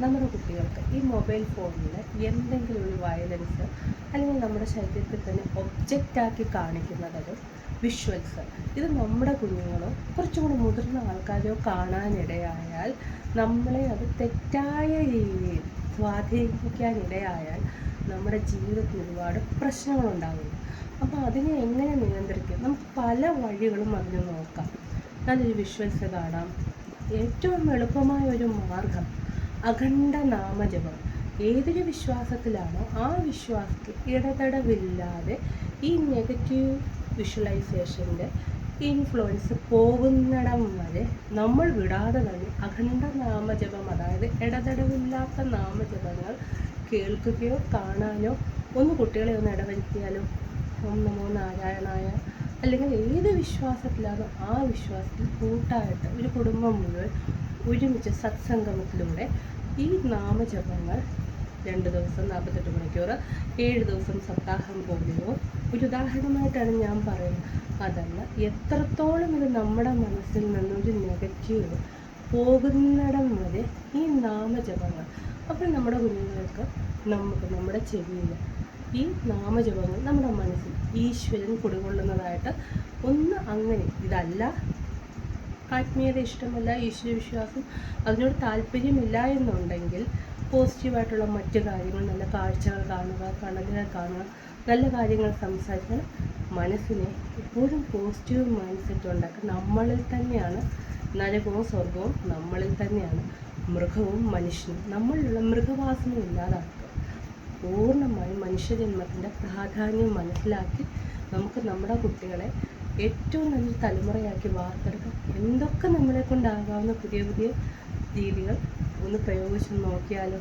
നമ്മുടെ കുട്ടികൾക്ക് ഈ മൊബൈൽ ഫോണിൽ എന്തെങ്കിലും ഒരു വയലൻസ് അല്ലെങ്കിൽ നമ്മുടെ ശരീരത്തിൽ തന്നെ ഒബ്ജക്റ്റാക്കി കാണിക്കുന്നതൊരു വിഷ്വൽസ് ഇത് നമ്മുടെ കുഞ്ഞുങ്ങളോ കുറച്ചും കൂടി മുതിർന്ന ആൾക്കാരോ കാണാനിടയായാൽ നമ്മളെ അത് തെറ്റായ രീതിയിൽ സ്വാധീനിക്കാനിടയായാൽ നമ്മുടെ ജീവിതത്തിൽ ഒരുപാട് പ്രശ്നങ്ങളുണ്ടാകുന്നു. അപ്പോൾ അതിനെ എങ്ങനെ നിയന്ത്രിക്കും? നമുക്ക് പല വഴികളും അതിന് നോക്കാം. നല്ലൊരു വിഷ്വൽസ് കാണാം. ഏറ്റവും എളുപ്പമായ ഒരു മാർഗം അഖണ്ഡ നാമജപം. ഏതൊരു വിശ്വാസത്തിലാണോ ആ വിശ്വാസത്തിൽ ഇടതടവില്ലാതെ ഈ നെഗറ്റീവ് വിഷ്വലൈസേഷൻ്റെ ഇൻഫ്ലുവൻസ് പോകുന്നിടം വരെ നമ്മൾ വിടാതെ തന്നെ അഖണ്ഡ നാമജപം, അതായത് ഇടതടവില്ലാത്ത നാമജപങ്ങൾ കേൾക്കുകയോ കാണാനോ, ഒന്ന് കുട്ടികളെ ഒന്ന് ഇടവരുത്തിയാലോ, ഓം നമോ നാരായണായ, അല്ലെങ്കിൽ ഏത് വിശ്വാസത്തിലാണോ ആ വിശ്വാസത്തിൽ കൂട്ടായിട്ട് ഒരു കുടുംബം മുഴുവൻ ഒരുമിച്ച് സത്സംഗമത്തിലൂടെ ഈ നാമജപങ്ങൾ 2 ദിവസം 48 മണിക്കൂർ 7 ദിവസം സപ്താഹം പോലെയോ ഒരു ഉദാഹരണമായിട്ടാണ് ഞാൻ പറയുന്നത്. അതല്ല, എത്രത്തോളം ഇത് നമ്മുടെ മനസ്സിൽ നിന്നൊരു നെഗറ്റീവ് പോകുന്നിടം വരെ ഈ നാമജപങ്ങൾ. അപ്പോൾ നമ്മുടെ കുഞ്ഞുങ്ങൾക്ക് നമുക്ക് നമ്മുടെ ചെവിയിൽ ഈ നാമജപങ്ങൾ നമ്മുടെ മനസ്സിൽ ഈശ്വരൻ കുടികൊള്ളുന്നതായിട്ട് ഒന്ന് അങ്ങനെ. ഇതല്ല ആത്മീയത ഇഷ്ടമല്ല, ഈശ്വരവിശ്വാസം അതിനോട് താല്പര്യമില്ല എന്നുണ്ടെങ്കിൽ പോസിറ്റീവായിട്ടുള്ള മറ്റു കാര്യങ്ങൾ, നല്ല കാഴ്ചകൾ കാണുക, കടലുകൾ കാണുക, നല്ല കാര്യങ്ങൾ സംസാരിക്കാൻ മനസ്സിനെ എപ്പോഴും പോസിറ്റീവ് മൈൻഡ് സെറ്റ് ഉണ്ടാക്കുക. നമ്മളിൽ തന്നെയാണ് നരകവും സ്വർഗവും, നമ്മളിൽ തന്നെയാണ് മൃഗവും മനുഷ്യനും. നമ്മളിലുള്ള മൃഗവാസന ഇല്ലാതാക്കുക. പൂർണ്ണമായും മനുഷ്യജന്മത്തിൻ്റെ പ്രാധാന്യം മനസ്സിലാക്കി നമുക്ക് നമ്മുടെ കുട്ടികളെ ഏറ്റവും നല്ല തലമുറയാക്കി വാർത്തെടുക്കാം. എന്തൊക്കെ നമ്മളെ കൊണ്ടാകാവുന്ന പുതിയ പുതിയ രീതികൾ ഒന്ന് പ്രയോഗിച്ച് നോക്കിയാലോ?